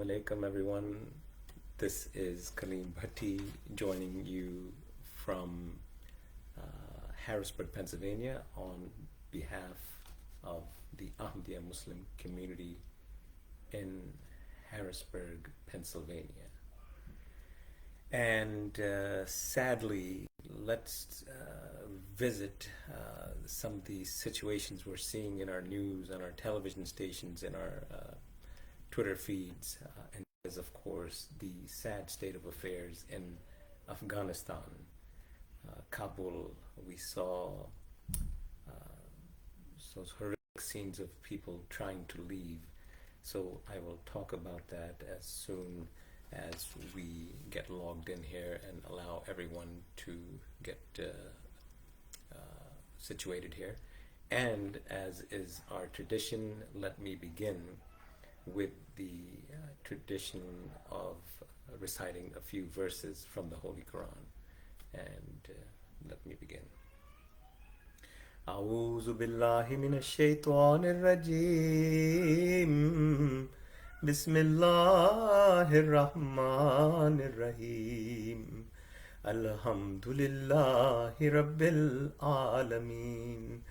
alaikum, everyone. This is Kaleem Bhatti joining you from Harrisburg, Pennsylvania, on behalf of the Ahmadiyya Muslim community in Harrisburg, Pennsylvania. And sadly, let's visit some of the situations we're seeing in our news, on our television stations, in our Twitter feeds, and is of course the sad state of affairs in Afghanistan. Kabul, we saw those horrific scenes of people trying to leave. So I will talk about that as soon as we get logged in here and allow everyone to get situated here. And as is our tradition, let me begin with the tradition of reciting a few verses from the Holy Quran. And let me begin. أعوذ بالله من الشيطان الرجيم بسم الله الرحمن الرحيم الحمد لله رب العالمين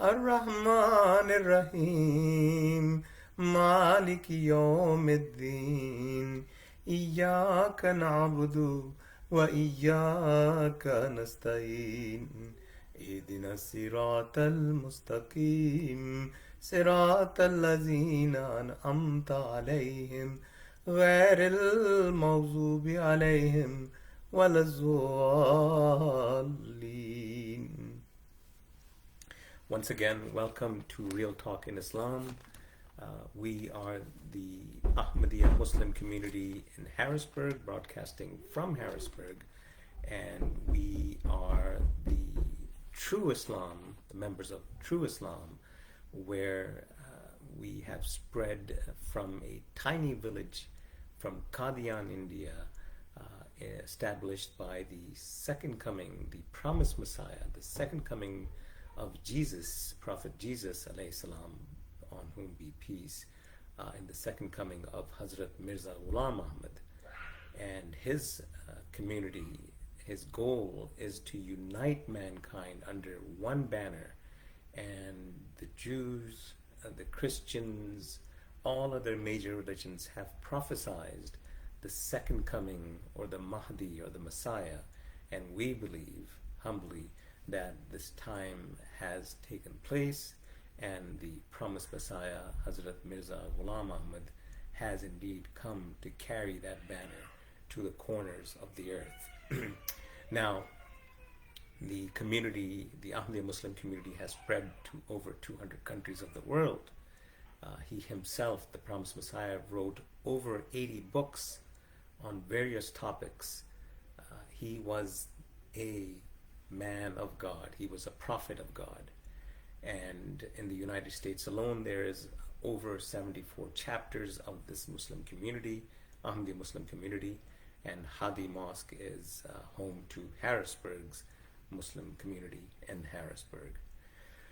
الرحمن الرحيم مالك يوم الدين إياك نعبد وإياك نستعين اهدنا الصراط المستقيم صراط الذين أنعمت عليهم غير المغضوب عليهم ولا الضالين. Once again, welcome to Real Talk in Islam. We are the Ahmadiyya Muslim community in Harrisburg, broadcasting from Harrisburg, and we are the True Islam, the members of True Islam, where we have spread from a tiny village from Qadian, India, established by the second coming, the promised Messiah, the second coming of Jesus, Prophet Jesus, alayhi salam, on whom be peace, in the second coming of Hazrat Mirza Ghulam Ahmad. And his community, his goal is to unite mankind under one banner, and the Jews, the Christians, all other major religions have prophesied the second coming, or the Mahdi, or the Messiah, and we believe humbly that this time has taken place, and the promised Messiah, Hazrat Mirza Ghulam Ahmad, has indeed come to carry that banner to the corners of the earth. Now, the community, the Ahmadiyya Muslim community, has spread to over 200 countries of the world. He himself, the promised Messiah, wrote over 80 books on various topics. He was a man of God. He was a prophet of God. And in the United States alone, there is over 74 chapters of this Muslim community, Ahmadiyya Muslim community, and Hadi Mosque is home to Harrisburg's Muslim community in Harrisburg.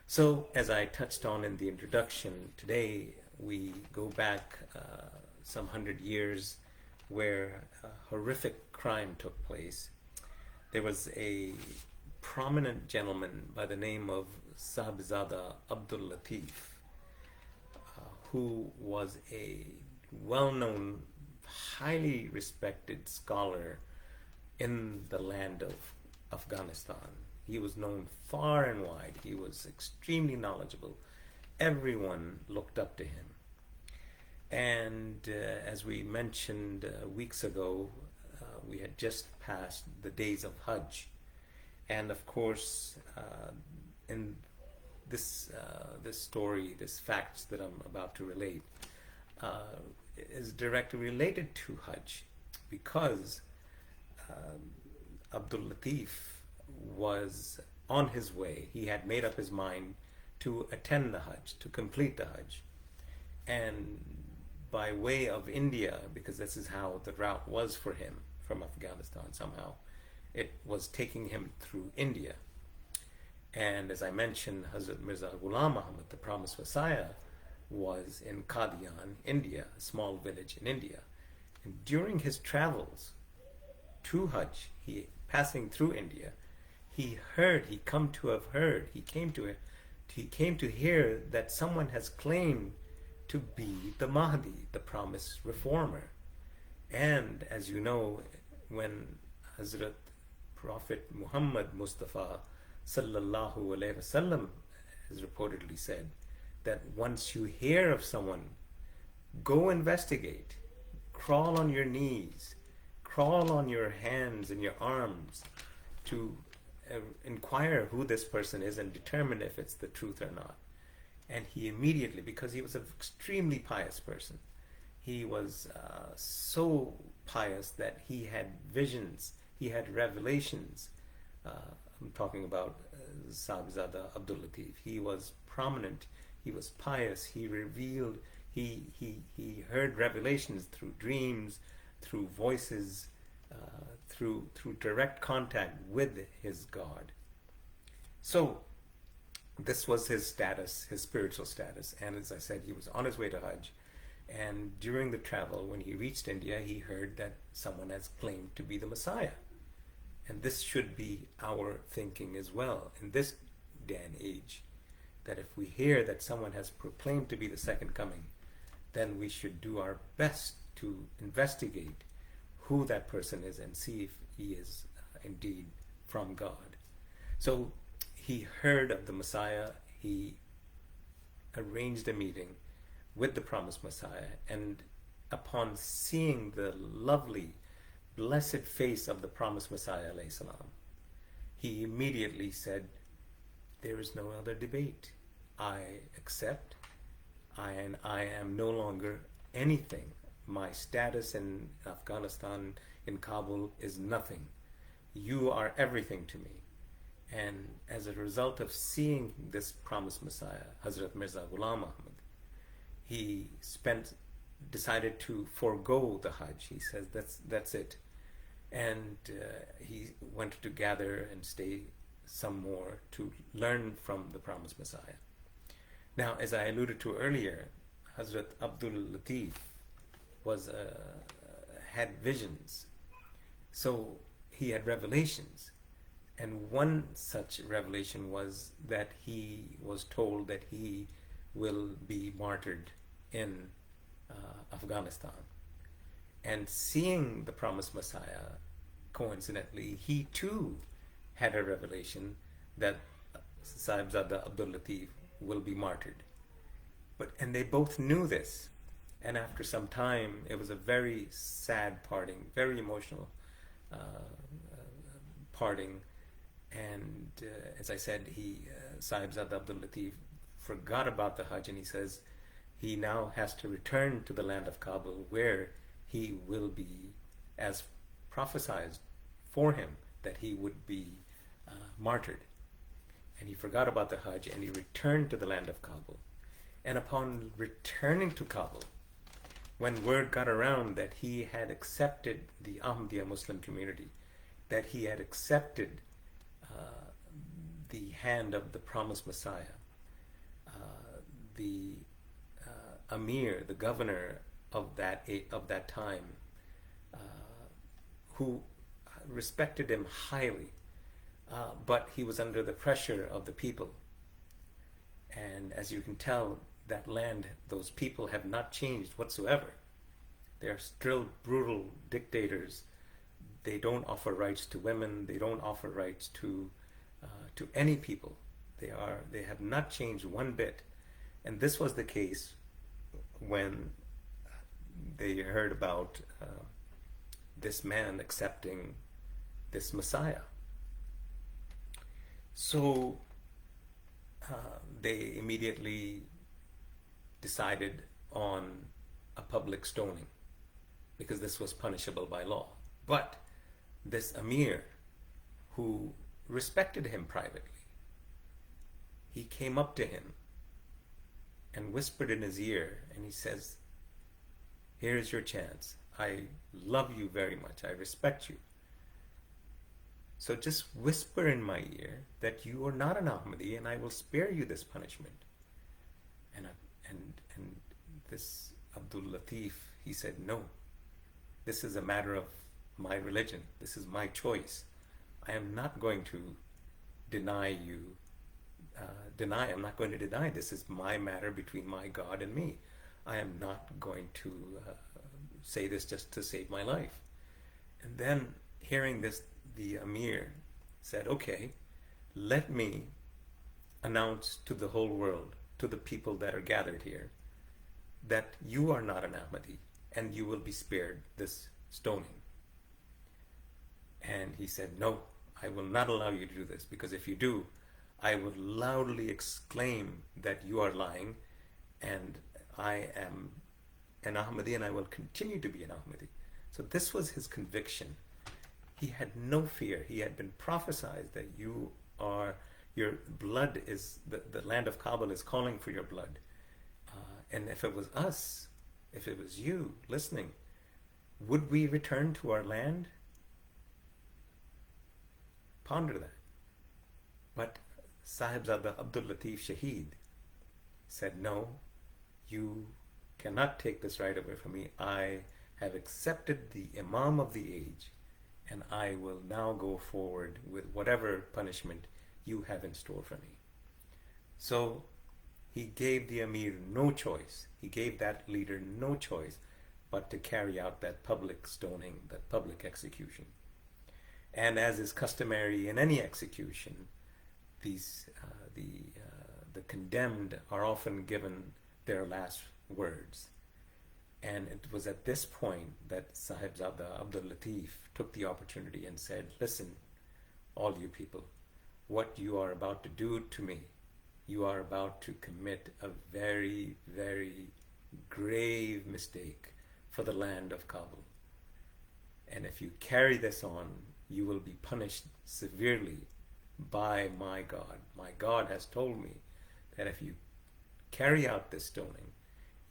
So, as I touched on in the introduction, today we go back some 100 years where a horrific crime took place. There was a prominent gentleman by the name of Sahibzada Abdul Latif, who was a well-known, highly respected scholar in the land of Afghanistan. He was known far and wide. He was extremely knowledgeable. Everyone looked up to him. And as we mentioned weeks ago, we had just passed the days of Hajj. And of course, in this story, this facts that I'm about to relate, is directly related to Hajj, because Abdul Latif was on his way. He had made up his mind to attend the Hajj, to complete the Hajj. And by way of India, because this is how the route was for him from Afghanistan somehow, it was taking him through India. And as I mentioned, Hazrat Mirza Ghulam Ahmad, the promised Messiah, was in Qadian, India, a small village in India. And during his travels to Hajj, he passing through India, he came to hear that someone has claimed to be the Mahdi, the promised reformer. And as you know, when Hazrat Prophet Muhammad Mustafa sallallahu alaihi wasallam has reportedly said that once you hear of someone, go investigate, crawl on your knees, crawl on your hands and your arms to inquire who this person is and determine if it's the truth or not. And he immediately, because he was an extremely pious person, he was so pious that he had visions, he had revelations. I'm talking about Sahibzada Abdul Latif. He was prominent, he was pious, he revealed, he heard revelations through dreams, through voices, through direct contact with his God. So this was his status, his spiritual status. And as I said, he was on his way to Hajj. And during the travel, when he reached India, he heard that someone has claimed to be the Messiah. And this should be our thinking as well in this day and age, that if we hear that someone has proclaimed to be the second coming, then we should do our best to investigate who that person is and see if he is indeed from God. So he heard of the Messiah, he arranged a meeting with the promised Messiah, and upon seeing the lovely, blessed face of the promised Messiah, alayhi salam, he immediately said, there is no other debate. I accept, and I am no longer anything. My status in Afghanistan, in Kabul, is nothing. You are everything to me. And as a result of seeing this promised Messiah, Hazrat Mirza Ghulam Ahmad, he decided to forego the Hajj. He says, that's it. And he wanted to gather and stay some more to learn from the promised Messiah. Now, as I alluded to earlier, Hazrat Abdul Latif had visions. So he had revelations. And one such revelation was that he was told that he will be martyred in Afghanistan. And seeing the promised Messiah, coincidentally, he too had a revelation that Sahibzada Abdul Latif will be martyred. And they both knew this. And after some time, it was a very sad parting, very emotional parting. And as I said, Sahibzada Abdul Latif forgot about the Hajj, and he says he now has to return to the land of Kabul, where he will be, as prophesied for him, that he would be martyred. And he forgot about the Hajj, and he returned to the land of Kabul. And upon returning to Kabul, when word got around that he had accepted the Ahmadiyya Muslim community, that he had accepted the hand of the promised Messiah, the Amir, the governor of that time, who respected him highly, but he was under the pressure of the people. And as you can tell, that land, those people have not changed whatsoever. They are still brutal dictators. They don't offer rights to women. They don't offer rights to any people. They have not changed one bit. And this was the case when they heard about this man accepting this Messiah. So they immediately decided on a public stoning, because this was punishable by law. But this Amir, who respected him privately, he came up to him and whispered in his ear, and he says, here's your chance. I love you very much. I respect you. So just whisper in my ear that you are not an Ahmadi, and I will spare you this punishment. And this Abdul Latif, he said no. This is a matter of my religion. This is my choice. I am not going to deny you, I'm not going to deny this is my matter between my God and me. I am not going to say this just to save my life. And then hearing this, the Amir said, okay, let me announce to the whole world, to the people that are gathered here, that you are not an Ahmadi and you will be spared this stoning. And he said, no, I will not allow you to do this, because if you do, I will loudly exclaim that you are lying, and I am an Ahmadi and I will continue to be an Ahmadi. So this was his conviction. He had no fear. He had been prophesied that your blood is, the land of Kabul is calling for your blood. And if it was us, if it was you listening, would we return to our land? Ponder that. But Sahibzada Abdul Latif Shaheed said, no, you cannot take this right away from me. I have accepted the Imam of the age, and I will now go forward with whatever punishment you have in store for me. So he gave the Amir no choice. He gave that leader no choice but to carry out that public stoning, that public execution. And as is customary in any execution, the condemned are often given their last words. And it was at this point that Sahibzada Abdul Latif took the opportunity and said, listen, all you people, what you are about to do to me, you are about to commit a very, very grave mistake for the land of Kabul. And if you carry this on, you will be punished severely by my God. My God has told me that if you carry out this stoning,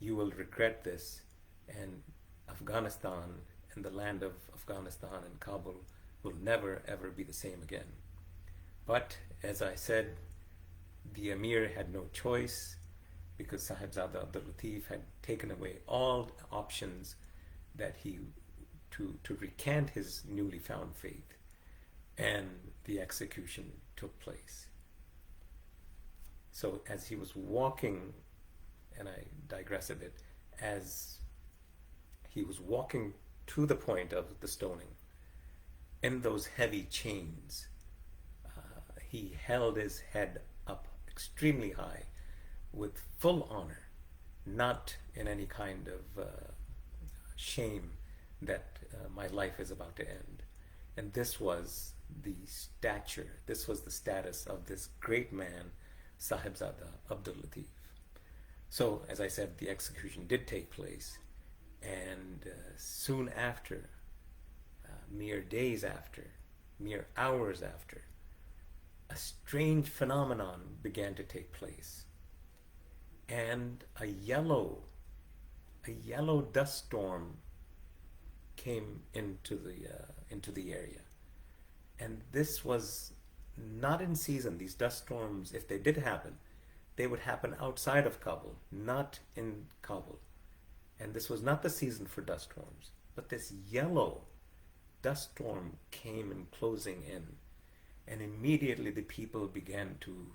you will regret this, and Afghanistan and the land of Afghanistan and Kabul will never ever be the same again. But as I said, the Amir had no choice, because Sahibzada Abdul Latif had taken away all options that to recant his newly found faith, and the execution took place. So as he was walking, and I digress a bit, as he was walking to the point of the stoning, in those heavy chains, he held his head up extremely high with full honor, not in any kind of shame that my life is about to end. And this was the stature, this was the status of this great man, Sahibzada Abdul Latif. So, as I said, the execution did take place, and soon after, mere days after, mere hours after, a strange phenomenon began to take place, and a yellow dust storm came into the area. And this was not in season. These dust storms, if they did happen, they would happen outside of Kabul, not in Kabul. And this was not the season for dust storms. But this yellow dust storm came in closing in. And immediately the people began to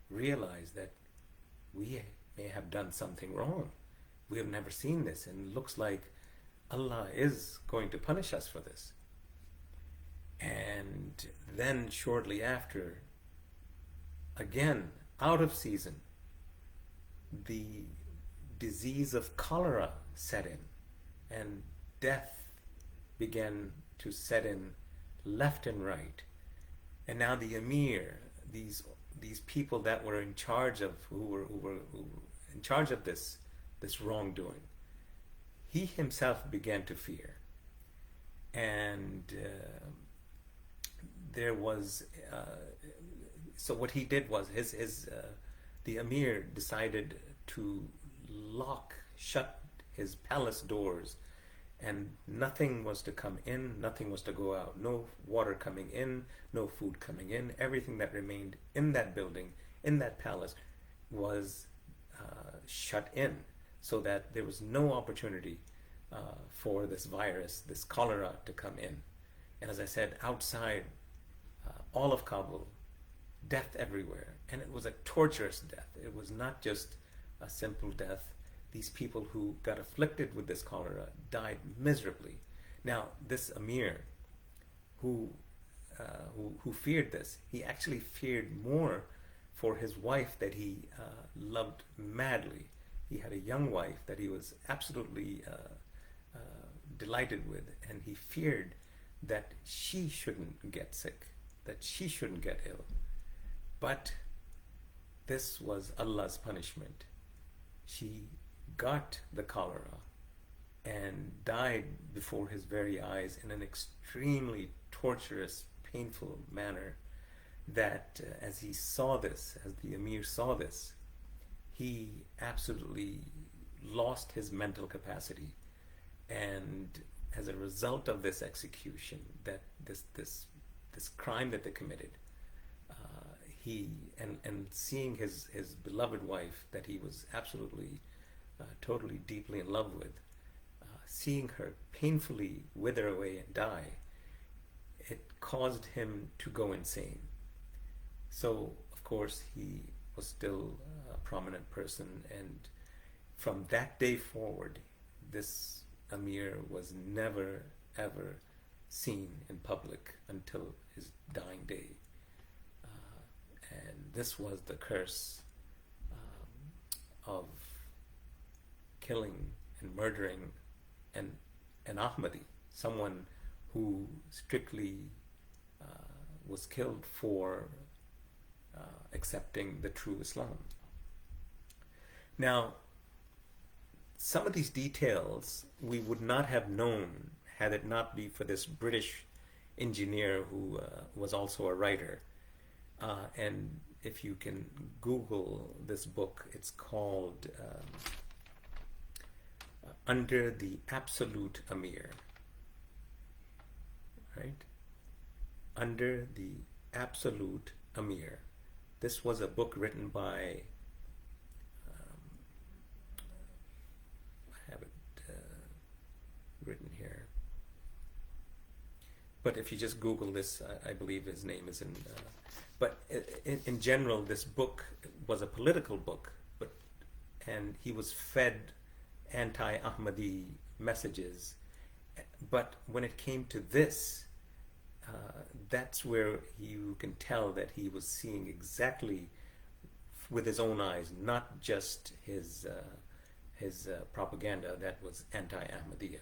realize that we may have done something wrong. We have never seen this, and it looks like Allah is going to punish us for this. And then shortly after, again, out of season, the disease of cholera set in, and death began to set in left and right. And now the Emir, these people that were in charge of, who were in charge of this wrongdoing, he himself began to fear. And there was so what he did was the Emir decided to shut his palace doors, and nothing was to come in, nothing was to go out. No water coming in, no food coming in. Everything that remained in that building, in that palace, was shut in, so that there was no opportunity for this virus, this cholera, to come in. And as I said, outside all of Kabul, death everywhere. And it was a torturous death. It was not just a simple death. These people who got afflicted with this cholera died miserably. Now, this Amir, who feared this, he actually feared more for his wife that he loved madly. He had a young wife that he was absolutely delighted with, and he feared that she shouldn't get sick, that she shouldn't get ill. But this was Allah's punishment. She got the cholera and died before his very eyes in an extremely torturous, painful manner, that as he saw this, as the Amir saw this, he absolutely lost his mental capacity. And as a result of this execution, that this crime that they committed, he and seeing his beloved wife that he was absolutely totally deeply in love with, seeing her painfully wither away and die, it caused him to go insane. So of course he was still a prominent person, and from that day forward, this Amir was never ever seen in public until his dying day. And this was the curse of killing and murdering an Ahmadi, someone who strictly was killed for accepting the true Islam. Now, some of these details we would not have known had it not be for this British engineer who was also a writer. And if you can Google this book, it's called Under the Absolute Amir. Right? Under the Absolute Amir. This was a book written by, I have it written here. But if you just Google this, I believe his name is in. But in general, this book was a political book, and he was fed anti-Ahmadi messages. But when it came to this, that's where you can tell that he was seeing exactly with his own eyes, not just his propaganda that was anti-Ahmadiyya.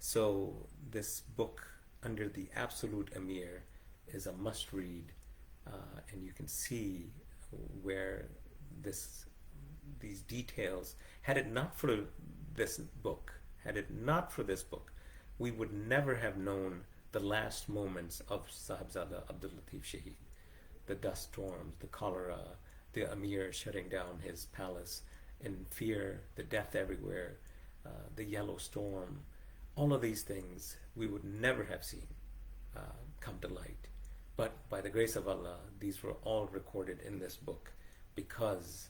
So this book, Under the Absolute Amir, is a must-read, and you can see where these details, had it not for this book, we would never have known the last moments of Sahibzada Abdul Latif Shaheed. The dust storms, the cholera, the Amir shutting down his palace in fear, the death everywhere, the yellow storm, all of these things we would never have seen come to light. But by the grace of Allah, these were all recorded in this book because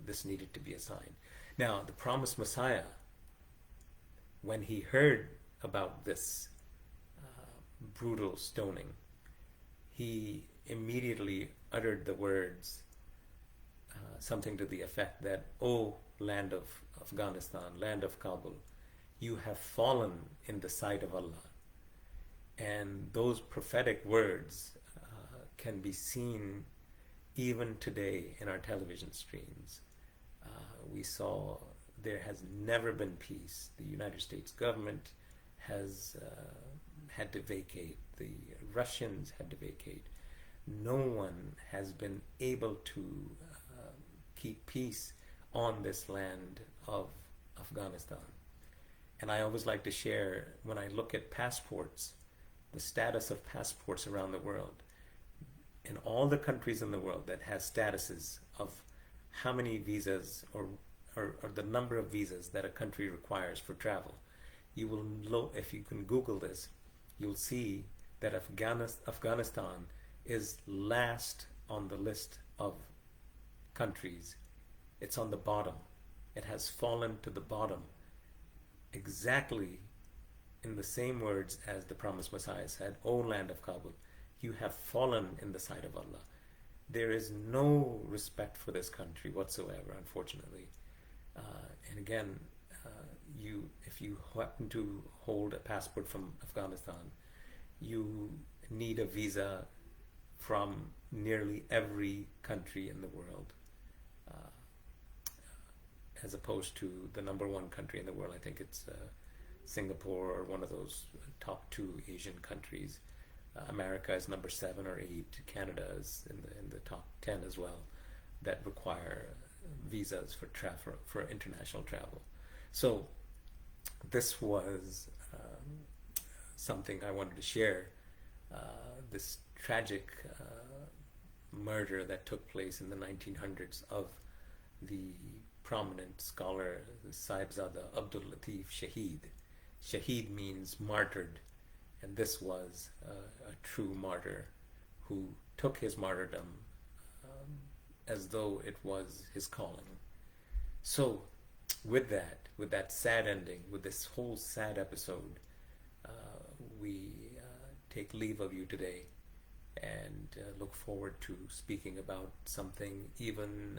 this needed to be a sign. Now, the promised Messiah, when he heard about this brutal stoning, he immediately uttered the words, something to the effect that, "O land of Afghanistan, land of Kabul, you have fallen in the sight of Allah." And those prophetic words can be seen even today in our television screens. We saw there has never been peace. The United States government has had to vacate. The Russians had to vacate. No one has been able to keep peace on this land of Afghanistan. And I always like to share, when I look at passports, the status of passports around the world, in all the countries in the world that has statuses of how many visas or the number of visas that a country requires for travel, you will if you can Google this, you'll see that Afghanistan is last on the list of countries. It's on the bottom. It has fallen to the bottom exactly in the same words as the promised Messiah said, O land of Kabul, you have fallen in the sight of Allah. There is no respect for this country whatsoever, unfortunately. And again, if you happen to hold a passport from Afghanistan, you need a visa from nearly every country in the world, as opposed to the number one country in the world. I think it's Singapore or one of those top two Asian countries. America is number 7 or 8. Canada is in the top 10 as well, that require visas for international travel. So this was something I wanted to share. This tragic murder that took place in the 1900s of the prominent scholar Sahibzada Abdul Latif Shaheed. Shaheed means martyred, and this was a true martyr who took his martyrdom as though it was his calling. So with that sad ending, with this whole sad episode, we take leave of you today and look forward to speaking about something even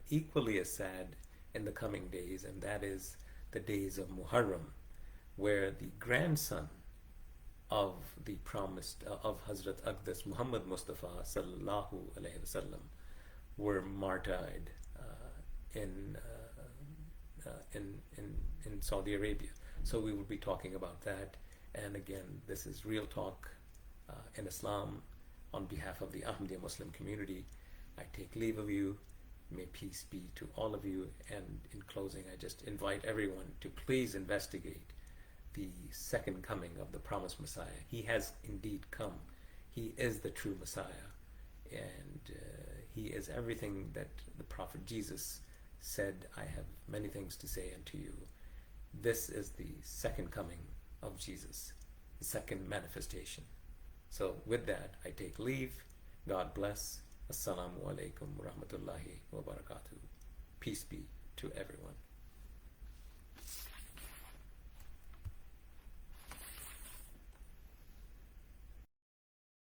equally as sad in the coming days, and that is the days of Muharram, where the grandson of the promised of Hazrat Aqdas Muhammad Mustafa sallallahu alaihi wasallam were martyred in Saudi Arabia. So we will be talking about that. And again, this is Real Talk in Islam. On behalf of the Ahmadiyya Muslim community, I take leave of you. May peace be to all of you. And in closing, I just invite everyone to please investigate the second coming of the promised Messiah. He has indeed come. He is the true Messiah. And he is everything that the Prophet Jesus said, I have many things to say unto you. This is the second coming of Jesus, the second manifestation. So with that, I take leave. God bless. Assalamu alaikum wa rahmatullahi wa barakatuh. Peace be to everyone.